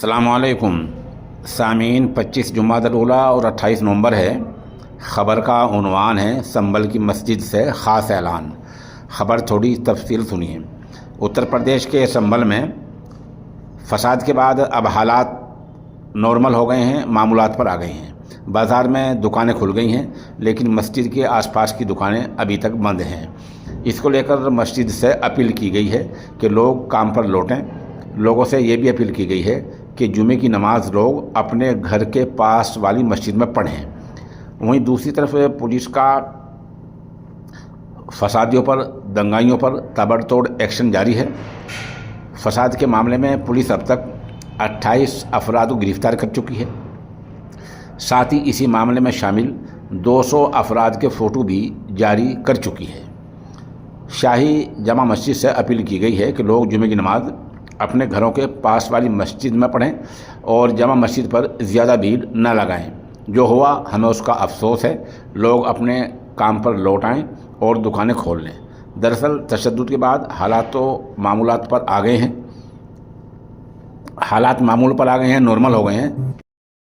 अस्सलाम वालेकुम सामीन। 25 जुमादुल-ऊला और 28 नवंबर है। ख़बर का उन्वान है संभल की मस्जिद से ख़ास ऐलान। ख़बर थोड़ी तफसील सुनिए। उत्तर प्रदेश के संभल में फसाद के बाद अब हालात नॉर्मल हो गए हैं, मामूलात पर आ गए हैं। बाज़ार में दुकानें खुल गई हैं, लेकिन मस्जिद के आसपास की दुकानें अभी तक बंद हैं। इसको लेकर मस्जिद से अपील की गई है कि लोग काम पर लौटें। लोगों से ये भी अपील की गई है कि जुमे की नमाज लोग अपने घर के पास वाली मस्जिद में पढ़ें। वहीं दूसरी तरफ पुलिस का फसादियों पर, दंगाइयों पर ताबड़तोड़ एक्शन जारी है। फसाद के मामले में पुलिस अब तक 28 अफराद को गिरफ्तार कर चुकी है। साथ ही इसी मामले में शामिल 200 अफराद के फ़ोटो भी जारी कर चुकी है। शाही जमा मस्जिद से अपील की गई है कि लोग जुमे की नमाज अपने घरों के पास वाली मस्जिद में पढ़ें और जमा मस्जिद पर ज़्यादा भीड़ न लगाएं। जो हुआ हमें उसका अफसोस है। लोग अपने काम पर लौट आएँ और दुकानें खोल लें। दरअसल तशद्दुद के बाद हालात तो मामूलात पर आ गए हैं, हालात मामूल पर आ गए हैं, नॉर्मल हो गए हैं।